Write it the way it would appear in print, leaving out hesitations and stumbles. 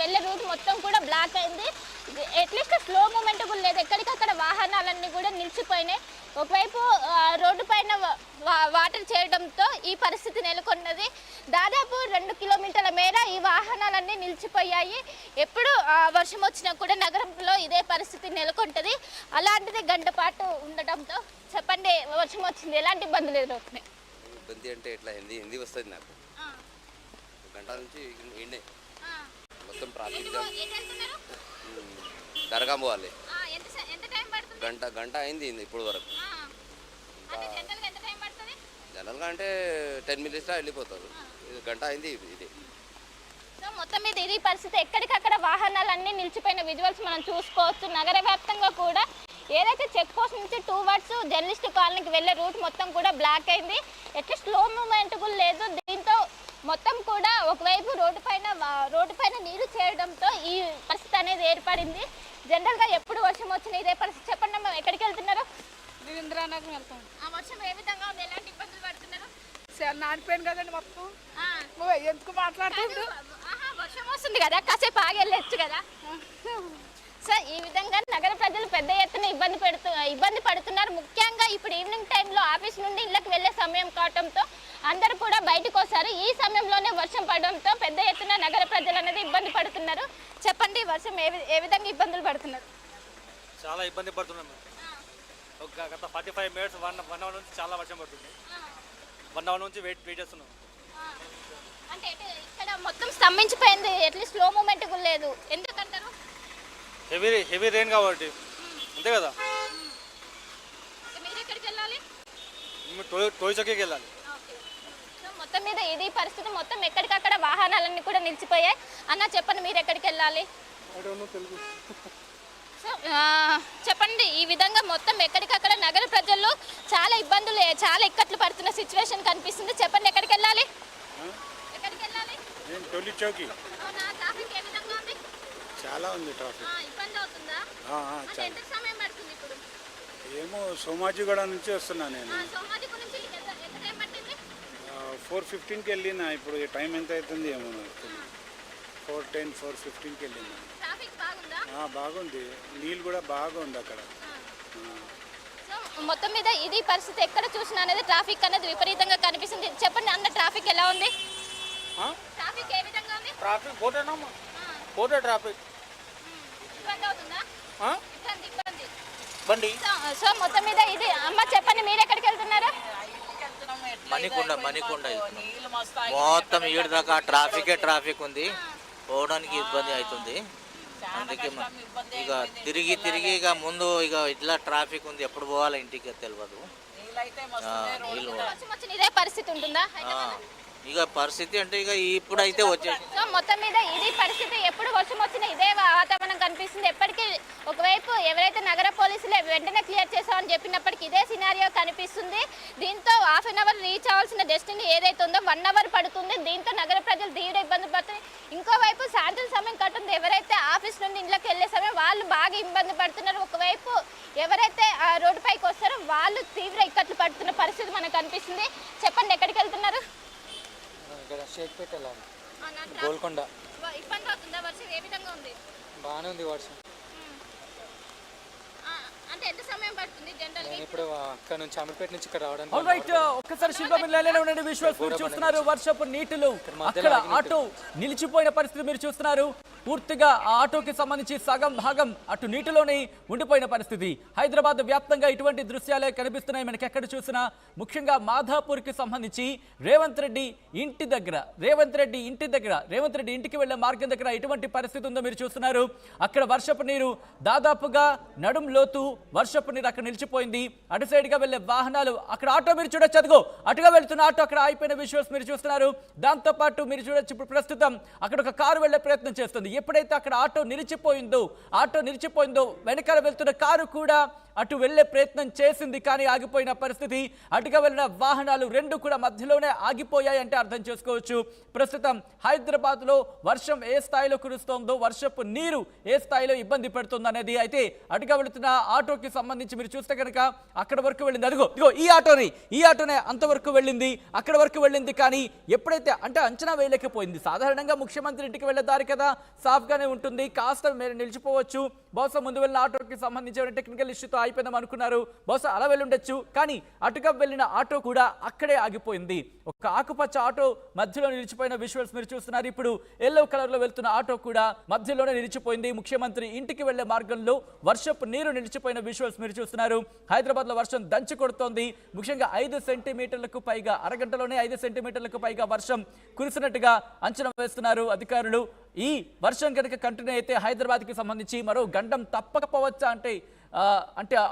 వెళ్ళే రూట్ మొత్తం కూడా బ్లాక్ అయింది. అట్లీస్ట్ స్లో మూమెంట్ కూడా లేదు, ఎక్కడికక్కడ వాహనాలన్నీ కూడా నిలిచిపోయినాయి. ఒకవైపు రోడ్డు పైన వాటర్ చేయడంతో ఈ పరిస్థితి నెలకొన్నది. దాదాపు 2 కిలోమీటర్ల మేర ఈ వాహనాలన్నీ నిలిచిపోయాయి. ఎప్పుడు వర్షం వచ్చినా కూడా నగరంలో ఇదే పరిస్థితి నెలకొంటుంది. అలాంటిది గంట పాటు ఉండటంతో చెప్పండి, వర్షం వచ్చింది ఎలాంటి ఇబ్బందులు ఎదురవుతున్నాయి? ఇబ్బంది అంటే ఎట్లా హిందీ వస్తుంది నాకు. గంట నుంచి ఎండే మొత్తం ట్రాఫిక్ దర్గా పోవాలి. గంట అయింది ఇప్పుడు వరకు. జనరల్గా అంటే 10 మినిట్స్లో వెళ్ళిపోతారు. గంట అయింది ఇది. సో మొత్తం మీద ఇది పరిస్థితి. ఎక్కడికక్కడ వాహనాలన్నీ నిలిచిపోయిన విజువల్స్ మనం చూసుకోవచ్చు. నగర వ్యాప్తంగా కూడా ఏదైతే చెక్ పోస్ట్ నుంచి టువర్డ్స్ జర్నలిస్ట్ కాలనీకి వెళ్ళే రూట్ మొత్తం కూడా బ్లాక్ అయింది. అట్లీస్ట్ స్లో మూమెంట్ కూడా లేదు. దీంతో మొత్తం కూడా ఒకవైపు రోడ్డు పైన నీరు చేయడంతో ఈ పరిస్థితి అనేది ఏర్పడింది. జనరల్గా ఎప్పుడు వర్షం వచ్చినా ఇదే పరిస్థితి. చెప్పండి అమ్మా, ఎక్కడికి వెళ్తున్నారు? ఇంద్రానగర్ వెళ్తాం. ఆ వర్షం ఏ విధంగా ఉంది, ఎలాంటి ఇబ్బందులు పడుతున్నారు? నానిపోయాను కదండి మొత్తం. ఎందుకు మాట్లాడుతుంది? వర్షం వస్తుంది కదా, కాసేపు ఆగి వెళ్ళొచ్చు కదా. సో ఈ విధంగా నగర ప్రజలు పెద్ద ఎత్తున ఇబ్బంది పడుతున్నారు. ముఖ్యంగా ఇప్పుడు ఈవినింగ్ టైంలో ఆఫీస్ నుండి ఇళ్ళకి వెళ్ళే సమయం కావడంతో అందరూ కూడా బయటకు వస్తారు. ఈ సమయంలోనే వర్షం పడడంతో పెద్ద ఎత్తున నగర ప్రజలు అనేది ఇబ్బంది పడుతున్నారు. చెప్పండి, వర్షం ఏ విధంగా ఇబ్బందులు పడుతున్నారు? చాలా ఇబ్బంది పడుతున్నాం. గత 45 మినిట్స్ 1 అవర్ నుంచి చాలా వర్షం పడుతుంది. 1 అవర్ నుంచి వెయిట్ చేస్తున్నాం. అంటే ఇక్కడ మొత్తం స్తంభించిపోయింది, ఎట్లీస్ట్ స్లో మూమెంట్ కూడా లేదు. ఎందుకంటారు? హెవీ రెయిన్ కాబట్టి అంతే కదా. మీరు ఎక్కడికి వెళ్ళాలి? టోయిచౌకీకి వెళ్ళాలి. మొత్తం మీద ఇది పరిస్థితి. మొత్తం ఎక్కడికక్కడ వాహనాలన్నీ కూడా నిలిచిపోయాయి. అన్న చెప్పండి, మీరు ఎక్కడికి వెళ్ళాలి? సో చెప్పండి, ఈ విధంగా మొత్తం ఎక్కడికక్కడ నగర ప్రజలు చాలా ఇబ్బందులు, చాలా ఇక్కట్లు పడుతున్న సిచ్యువేషన్ కనిపిస్తుంది. చెప్పండి, ఎక్కడికి వెళ్ళాలి? ఎక్కడికి వెళ్ళాలి? టోయిచౌకీ. ట్రాఫిక్ ఏ విధంగా ఉంది? చాలా ఉంది ట్రాఫిక్. ఇబ్బంది అవుతుందా? ఎంత సమయం పడుతుంది ఇప్పుడు? ఏమో సోమాజిగూడ నుంచి వస్తున్నా నేను. సోమాజిగూడ నుంచి ఎంత టైం పట్టింది? 4:15కి వెళ్ళినా. ఇప్పుడు టైం ఎంత అవుతుంది ఏమో 4:10 4:15కి వెళ్ళినా. ట్రాఫిక్ బాగుందా? బాగుంది. నీళ్ళు కూడా బాగుంది అక్కడ. మొత్తం మీద ఇది పరిస్థితి. ఎక్కడ చూసినా అనేది ట్రాఫిక్ అనేది విపరీతంగా కనిపిస్తుంది. చెప్పండి అన్న, ట్రాఫిక్ ఎలా ఉంది? ట్రాఫిక్ ఏ విధంగా ఉంది? ట్రాఫిక్ పోతే ట్రాఫిక్ ఇబ్బంది అవుతుందా? ఇబ్బంది బండి. సో మొత్తం మీద ఇది. అమ్మ చెప్పండి, మీరు ఎక్కడికి వెళ్తున్నారు? మణికొండ మొత్తం ఈడు దాకా ట్రాఫిక్ ఉంది. పోవడానికి ఇబ్బంది అవుతుంది. అందుకే ఇక తిరిగి ఇక ముందు ఇట్లా ట్రాఫిక్ ఉంది. ఎప్పుడు పోవాలో ఇంటికి తెలియదు. ఇదే పరిస్థితి ఉంటుందా? ఇక పరిస్థితి అంటే ఇక ఇప్పుడైతే వచ్చేసి సో మొత్తం మీద ఇది పరిస్థితి. ఎప్పుడు వర్షం వచ్చినా ఇదే వాతావరణం కనిపిస్తుంది. ఎప్పటికీ ఒకవైపు ఎవరైతే నగర పోలీసులే వెంటనే క్లియర్ చేసామని చెప్పినప్పటికీ ఇదే సినారియో కనిపిస్తుంది. దీంతో ½ an hour రీచ్ అవ్వాల్సిన డెస్టినీ ఏదైతే ఉందో 1 hour పడుతుంది. దీంతో నగర ప్రజలు తీవ్ర ఇబ్బంది పడుతుంది. ఇంకోవైపు సాయంత్రం సమయం కట్టుంది. ఎవరైతే ఆఫీస్ నుండి ఇంట్లోకి వెళ్ళే సమయం వాళ్ళు బాగా ఇబ్బంది పడుతున్నారు. ఒకవైపు ఎవరైతే రోడ్డు పైకి వస్తారో వాళ్ళు తీవ్ర ఇక్కట్లు పడుతున్న పరిస్థితి మనకు కనిపిస్తుంది. చెప్పండి, ఎక్కడికి వెళ్తున్నారు? షేక్పేట వెళ్ళాలి. గోల్కొండ. ఇబ్బంది అవుతుందా? వర్షం ఏ విధంగా ఉంది? బాగానే ఉంది వర్షం. అంటే ఎంత సమయం పడుతుంది జనరల్ గా? ఇప్పుడు అక్కడ నుంచి అమీర్పేట నుంచి ఇక్కడ రావడానికి. ఆల్రైట్, ఒక్కసారి శిల్పా మీరు లైన్లో ఉండండి. విజువల్స్ మీరు చూస్తున్నారు. వర్షపు నీటిలో అక్కడ ఆటో నిలిచిపోయిన పరిస్థితి మీరు చూస్తున్నారు. పూర్తిగా ఆ ఆటోకి సంబంధించి సగం భాగం అటు నీటిలోనే ఉండిపోయిన పరిస్థితి. హైదరాబాద్ వ్యాప్తంగా ఇటువంటి దృశ్యాలే కనిపిస్తున్నాయి మనకి ఎక్కడ చూసినా. ముఖ్యంగా మాధాపూర్కి సంబంధించి రేవంత్ రెడ్డి ఇంటికి వెళ్లే మార్గం దగ్గర ఇటువంటి పరిస్థితి ఉందో మీరు చూస్తున్నారు. అక్కడ వర్షపు నీరు దాదాపుగా నడుం లోతు వర్షపు నీరు అక్కడ నిలిచిపోయింది. అటు సైడ్ గా వెళ్లే వాహనాలు అక్కడ ఆటో మీరు చూడొచ్చు. అదిగో అటుగా వెళ్తున్న ఆటో అక్కడ అయిపోయిన విజువల్స్ మీరు చూస్తున్నారు. దాంతో పాటు మీరు చూడొచ్చు ఇప్పుడు ప్రస్తుతం అక్కడ ఒక కారు వెళ్లే ప్రయత్నం చేస్తుంది. ఎప్పుడైతే అక్కడ ఆటో నిలిచిపోయిందో వెనకాల వెళ్తున్న కారు కూడా అటు వెళ్లే ప్రయత్నం చేసింది కానీ ఆగిపోయిన పరిస్థితి. అటుగా వెళ్ళిన వాహనాలు రెండు కూడా మధ్యలోనే ఆగిపోయాయి అంటే అర్థం చేసుకోవచ్చు. ప్రస్తుతం హైదరాబాద్లో వర్షం ఏ స్థాయిలో కురుస్తోందో, వర్షపు నీరు ఏ స్థాయిలో ఇబ్బంది పెడుతుంది అనేది. అయితే అటుగా వెళుతున్న ఆటోకి సంబంధించి మీరు చూస్తే కనుక అక్కడ వరకు వెళ్ళింది. ఇదిగో ఈ ఆటోనే అంతవరకు వెళ్ళింది, అక్కడ వరకు వెళ్ళింది. కానీ ఎప్పుడైతే అంటే అంచనా వేయలేకపోయింది. సాధారణంగా ముఖ్యమంత్రి ఇంటికి వెళ్ళే దారి కదా, సాఫ్గానే ఉంటుంది, కాస్త మీరు నిలిచిపోవచ్చు. బహుశా ముందు వెళ్ళిన ఆటోకి సంబంధించిన టెక్నికల్ ఇష్యూతో అయిపోయిందాం అనుకున్నారు, బహుశా అలా వెళ్ళుండొచ్చు. కానీ అటుగా వెళ్ళిన ఆటో కూడా అక్కడే ఆగిపోయింది. ఒక ఆకుపచ్చ ఆటో మధ్యలో నిలిచిపోయిన విజువల్స్ మీరు చూస్తున్నారు. ఇప్పుడు ఎల్లో కలర్ లో వెళ్తున్న ఆటో కూడా మధ్యలోనే నిలిచిపోయింది. ముఖ్యమంత్రి ఇంటికి వెళ్లే మార్గంలో వర్షపు నీరు నిలిచిపోయిన విజువల్స్ మీరు చూస్తున్నారు. హైదరాబాద్ లో వర్షం దంచి కొడుతోంది. ముఖ్యంగా 5 సెంటీమీటర్లకు పైగా, అరగంటలోనే 5 సెంటీమీటర్లకు పైగా వర్షం కురిసినట్టుగా అంచనా వేస్తున్నారు అధికారులు. ఈ వర్షం కనుక కంటిన్యూ అయితే హైదరాబాద్కి సంబంధించి మరో గండం తప్పకపోవచ్చా అంటే అవును